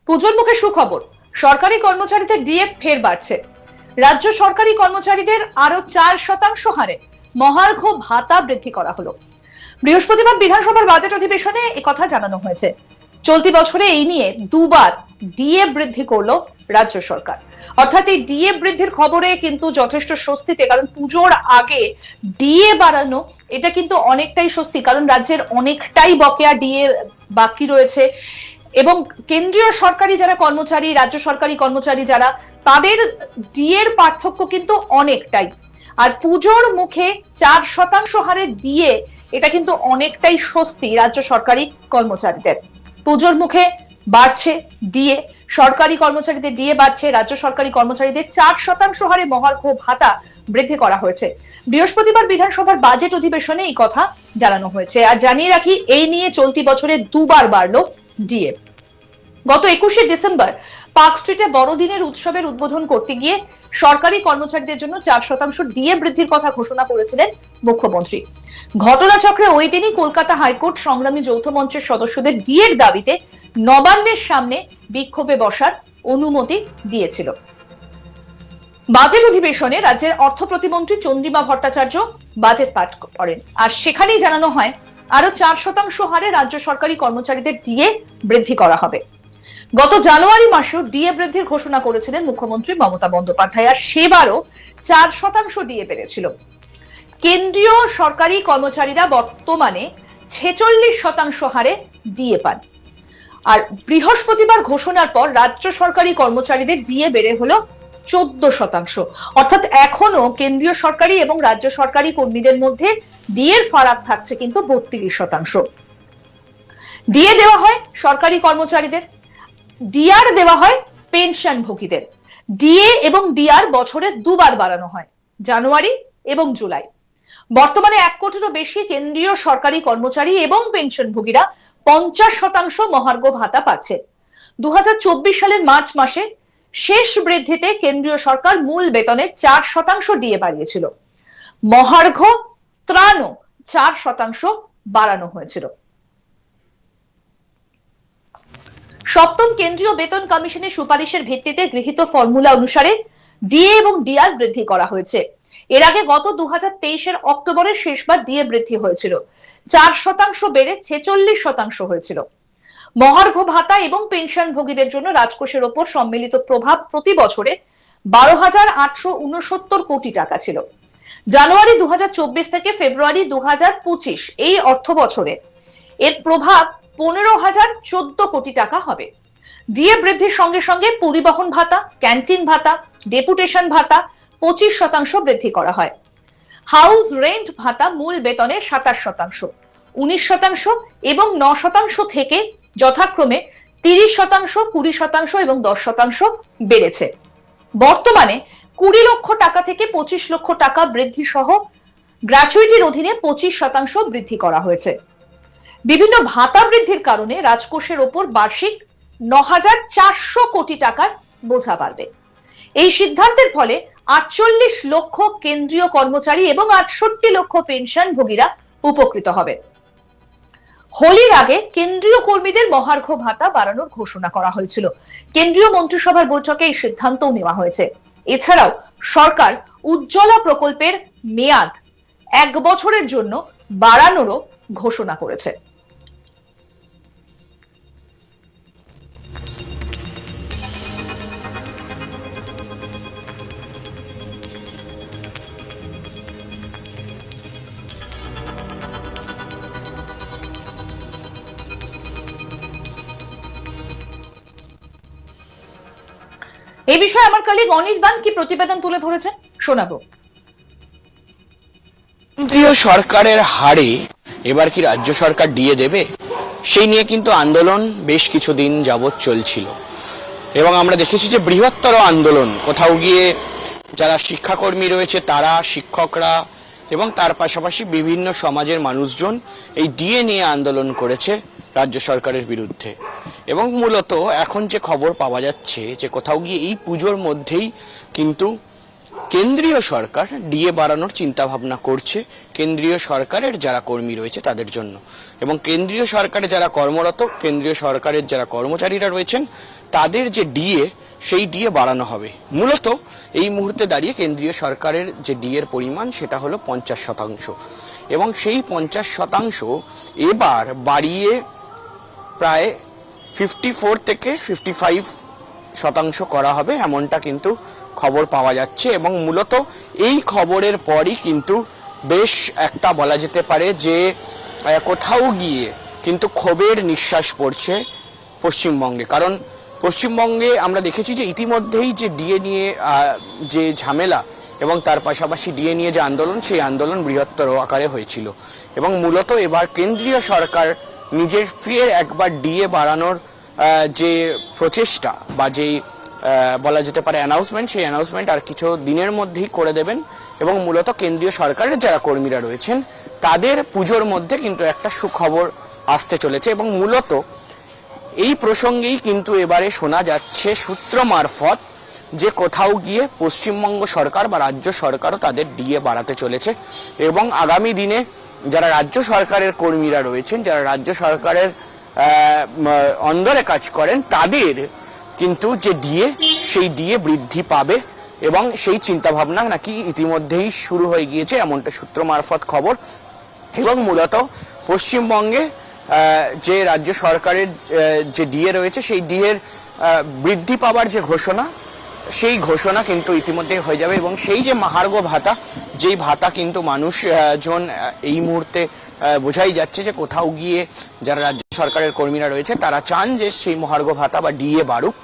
পুজোর মুখে সুখবর, সরকারি কর্মচারীদের ডিএ ফের বাড়ছে। রাজ্য সরকারি কর্মচারীদের আরো 4% হারে মহার্ঘ ভাতা বৃদ্ধি করা হলো। বৃহস্পতিবার বিধানসভার বাজেট অধিবেশনে একথা জানানো হয়েছে। চলতি বছরে এই নিয়ে দুবার ডিএ বৃদ্ধি করলো রাজ্য সরকার। অর্থাৎ এই ডিএ বৃদ্ধির খবরে কিন্তু যথেষ্ট স্বস্তিতে, কারণ পুজোর আগে ডিএ বাড়ানো এটা কিন্তু অনেকটাই স্বস্তি, কারণ রাজ্যের অনেকটাই বকেয়া ডিএ বাকি রয়েছে এবং কেন্দ্রীয় সরকারি যারা কর্মচারী, রাজ্য সরকারি কর্মচারী যারা, তাদের ডিএর পার্থক্য কিন্তু অনেকটাই। আর পুজোর মুখে 4% হারে ডিএ, এটা কিন্তু অনেকটাই স্বস্তি রাজ্য সরকারি কর্মচারীদের। পুজোর মুখে বাড়ছে ডিএ, সরকারি কর্মচারীদের ডিএ বাড়ছে, রাজ্য সরকারি কর্মচারীদের 4% হারে মহার্ঘ ভাতা বৃদ্ধি করা হয়েছে। বৃহস্পতিবার বিধানসভার বাজেট অধিবেশনে এই কথা জানানো হয়েছে। আর জানিয়ে রাখি, এই নিয়ে চলতি বছরে দুবার বাড়লো ডিএ। গত 21শে ডিসেম্বর পার্ক স্ট্রিটে বড়দিনের উৎসবের উদ্বোধন করতে গিয়ে সরকারি কর্মচারীদের জন্য 4% ডিএ বৃদ্ধির কথা ঘোষণা করেছিলেন মুখ্যমন্ত্রী। ঘটনাচক্রে ওই দিনই কলকাতা হাইকোর্ট সংগ্রামী যৌথ মঞ্চের সদস্যদের ডিএর দাবিতে নবান্নের সামনে বিক্ষোভে বসার অনুমতি দিয়েছিল। বাজেট অধিবেশনে রাজ্যের অর্থ প্রতিমন্ত্রী চন্দ্রিমা ভট্টাচার্য বাজেট পাঠ করেন। আর সেখানেই জানানো হয় আরো 4% হারে রাজ্য সরকারি কর্মচারীদের ডিএ বৃদ্ধি করা হবে। গত জানুয়ারি মাসেও ডিএ বৃদ্ধির ঘোষণা করেছিলেন মুখ্যমন্ত্রী মমতা বন্দ্যোপাধ্যায়, আর সেবারও 4% ডিএ বেড়েছিল। কেন্দ্রীয় সরকারি কর্মচারীরা বর্তমানে 46% হারে ডিএ পান। আর বৃহস্পতিবার ঘোষণার পর রাজ্য সরকারি কর্মচারীদের ডিএ বেড়ে হলো 14%। অর্থাৎ এখনো কেন্দ্রীয় সরকারি এবং রাজ্য সরকারি কর্মীদের মধ্যে ডিএর ফারাক থাকছে কিন্তু 32%। ডিএ দেওয়া হয় সরকারি কর্মচারীদের, ডিআর দেওয়া হয় পেনশনভোগীদের। ডিএ এবং ডিআর বছরে দুবার বাড়ানো হয়, জানুয়ারি এবং জুলাই। বর্তমানে 1 কোটিরও বেশি কেন্দ্রীয় সরকারি কর্মচারী এবং পেনশনভোগীরা 50% মহার্ঘ ভাতা পাচ্ছে। 2024 সালের মার্চ মাসে শেষ বৃদ্ধিতে কেন্দ্রীয় সরকার মূল বেতনের 4% ডিএ বাড়িয়েছিল। মহার্ঘ ত্রাণও 4% বাড়ানো হয়েছিল। সপ্তম কেন্দ্রীয় বেতন কমিশনের সুপারিশের ভিত্তিতে গৃহীত ফর্মুলা অনুসারে ডিএ এবং ডিআর বৃদ্ধি করা হয়েছে। এর আগে গত 2023 অক্টোবরের শেষবার ডিএ বৃদ্ধি হয়েছিল, 4% বেড়ে 46% হয়েছিল। মহার্ঘ ভাতা এবং পেনশনভোগীদের জন্য রাজকোষের ওপর সম্মিলিত প্রভাব প্রতি বছরে 12,869 কোটি টাকা ছিল। জানুয়ারি 2024 থেকে ফেব্রুয়ারি 2025 এই অর্থ বছরে এর প্রভাব 15,014 কোটি টাকা হবে। ডিএ বৃদ্ধির সঙ্গে সঙ্গে পরিবহন ভাতা, ক্যান্টিন ভাতা, ডেপুটেশন ভাতা 25% বৃদ্ধি করা হয়। হাউস রেন্ট ভাতা মূল বেতনের 27%, 19% এবং 9% থেকে যথাক্রমে 30%, 20% এবং 10% বেড়েছে। বর্তমানে 20 লক্ষ টাকা থেকে 25 লক্ষ টাকা বৃদ্ধি সহ গ্র্যাচুইটির অধীনে 25% বৃদ্ধি করা হয়েছে। বিভিন্ন ভাতা বৃদ্ধির কারণে রাজকোষের ওপর বার্ষিক 9,400 কোটি টাকার বোঝা বাড়বে। এই সিদ্ধান্তের ফলে 48 লক্ষ কেন্দ্রীয় কর্মচারী এবং 68 লক্ষ পেনশনভোগীরা উপকৃত হবে। হোলির আগে কেন্দ্রীয় কর্মীদের মহার্ঘ ভাতা বাড়ানোর ঘোষণা করা হয়েছিল। কেন্দ্রীয় মন্ত্রিসভার বৈঠকে এই সিদ্ধান্তও নেওয়া হয়েছে। এছাড়াও সরকার উজ্জ্বলা প্রকল্পের মেয়াদ 1 বছরের জন্য বাড়ানোরও ঘোষণা করেছে। এই বিষয়ে আমার কলিগ অনির্বাণ কি প্রতিবেদন তুলে ধরেছে, শোনাবো। কেন্দ্রীয় সরকারের হারে এবার কি রাজ্য সরকার ডিএ দেবে, সেই নিয়ে কিন্তু আন্দোলন বেশ কিছুদিন যাবৎ চলছিল এবং আমরা দেখেছি যে বৃহত্তর আন্দোলন, কোথাও গিয়ে যারা শিক্ষাকর্মী রয়েছে তারা, শিক্ষকরা এবং তার পাশাপাশি বিভিন্ন সমাজের মানুষজন এই ডিএ নিয়ে আন্দোলন করেছে রাজ্য সরকারের বিরুদ্ধে। এবং মূলত এখন যে খবর পাওয়া যাচ্ছে যে কোথাও গিয়ে এই পুজোর মধ্যেই কিন্তু কেন্দ্রীয় সরকার ডিএ বাড়ানোর চিন্তা ভাবনা করছে কেন্দ্রীয় সরকারের যারা কর্মী রয়েছে তাদের জন্য, এবং কেন্দ্রীয় সরকারে যারা কর্মরত, কেন্দ্রীয় সরকারের যারা কর্মচারীরা রয়েছেন তাদের যে ডিএ, সেই ডিএ বাড়ানো হবে। মূলত এই মুহূর্তে দাঁড়িয়ে কেন্দ্রীয় সরকারের যে ডিএর পরিমাণ সেটা হলো 50%, এবং সেই 50% এবার বাড়িয়ে প্রায় 54 থেকে 55% করা হবে, এমনটা কিন্তু খবর পাওয়া যাচ্ছে। এবং মূলত এই খবরের পরই কিন্তু বেশ একটা বলা যেতে পারে যে কোথাও গিয়ে কিন্তু ক্ষোভের নিঃশ্বাস পড়ছে পশ্চিমবঙ্গে। কারণ পশ্চিমবঙ্গে আমরা দেখেছি যে ইতিমধ্যেই যে ডিএ নিয়ে যে ঝামেলা এবং তার পাশাপাশি ডিএ নিয়ে যে আন্দোলন, সেই আন্দোলন বৃহত্তর আকারে হয়েছিল, এবং মূলত এবার কেন্দ্রীয় সরকার নিজের ফের একবার ডিএ বাড়ানোর যে প্রচেষ্টা বা যেই বলা যেতে পারে অ্যানাউন্সমেন্ট, সেই অ্যানাউন্সমেন্ট আর কিছু দিনের মধ্যেই করে দেবেন, এবং মূলত কেন্দ্রীয় সরকারের যারা কর্মীরা রয়েছেন তাদের পুজোর মধ্যে কিন্তু একটা সুখবর আসতে চলেছে। এবং মূলত এই প্রসঙ্গেই কিন্তু এবারে শোনা যাচ্ছে সূত্র মারফত যে কোথাও গিয়ে পশ্চিমবঙ্গ সরকার বা রাজ্য সরকারও তাদের ডিএ বাড়াতে চলেছে, এবং আগামী দিনে যারা রাজ্য সরকারের কর্মীরা রয়েছেন, যারা রাজ্য সরকারের অন্দরে কাজ করেন, তাদের কিন্তু যে ডিএ, সেই ডিএ বৃদ্ধি পাবে, এবং সেই চিন্তাভাবনা নাকি ইতিমধ্যেই শুরু হয়ে গিয়েছে, এমনটা সূত্র মারফত খবর। এবং মূলত পশ্চিমবঙ্গে যে রাজ্য সরকারের যে ডিএ রয়েছে, সেই ডিএর বৃদ্ধি পাওয়ার যে ঘোষণা, সেই ঘোষণা কিন্তু ইতিমধ্যে হয়ে যাবে। এবং সেই যে মহার্ঘ ভাতা, যেই ভাতা কিন্তু মানুষজন এই মুহূর্তে বোঝাই যাচ্ছে যে কোথাও গিয়ে যারা রাজ্য সরকারের কর্মীরা রয়েছে তারা চান যে সেই মহার্ঘ ভাতা বা ডিএ বাড়ুক,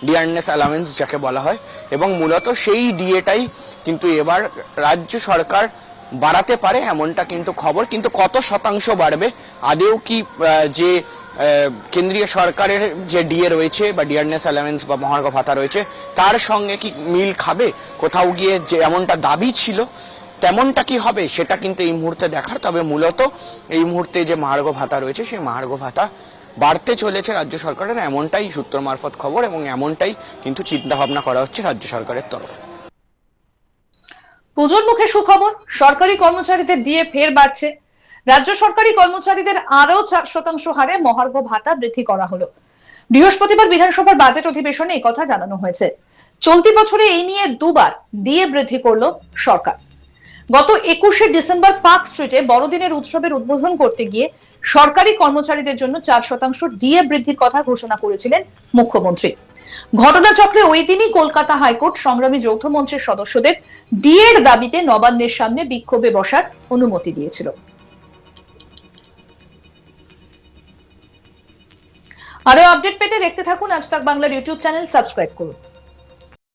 ডিয়ারনেস অ্যালাউন্স যাকে বলা হয়, এবং মূলত সেই ডিএটাই কিন্তু এবার রাজ্য সরকার বাড়াতে পারে, এমনটা কিন্তু খবর। কিন্তু কত শতাংশ বাড়বে, আদেও কি যে কেন্দ্রীয় সরকারের যে ডিএ রয়েছে বা ডিয়ারনেস অ্যালাউন্স বা মহার্ঘ ভাতা রয়েছে তার সঙ্গে কি মিল খাবে, কোথাও গিয়ে যে এমনটা দাবি ছিল তেমনটা কি হবে, সেটা কিন্তু এই মুহূর্তে দেখার। তবে মূলত এই মুহূর্তে যে মহার্ঘ ভাতা রয়েছে, সেই মহার্ঘ ভাতা বাড়তে চলেছে রাজ্য সরকারের, এমনটাই সূত্র মারফত খবর, এবং এমনটাই কিন্তু চিন্তা ভাবনা করা হচ্ছে রাজ্য সরকারের তরফে। পুজোর মুখে সুখবর, সরকারি কর্মচারীদের ডিএ ফের বাড়ছে। রাজ্য সরকারি কর্মচারীদের আরো 4% হারে মহার্ঘ ভাতা বৃদ্ধি করা হলো। বৃহস্পতিবার বিধানসভার বাজেট অধিবেশনে এই কথা জানানো হয়েছে। চলতি বছরে এই নিয়ে দুবার ডিএ বৃদ্ধি করলো সরকার। গত 21শে ডিসেম্বর পার্ক স্ট্রিটে বড়দিনের উৎসবের উদ্বোধন করতে গিয়ে সরকারি কর্মচারীদের জন্য 4% ডিএ বৃদ্ধির কথা ঘোষণা করেছিলেন মুখ্যমন্ত্রী। ঘটনাচক্রে ওই দিনই কলকাতা হাইকোর্ট সংগ্রামী যৌথ মঞ্চের সদস্যদের ডিএর দাবিতে নবান্নের সামনে বিক্ষোভে বসার অনুমতি দিয়েছিল। আরো আপডেট পেতে দেখতে থাকুন আজ তাক বাংলার ইউটিউব চ্যানেল, সাবস্ক্রাইব করুন।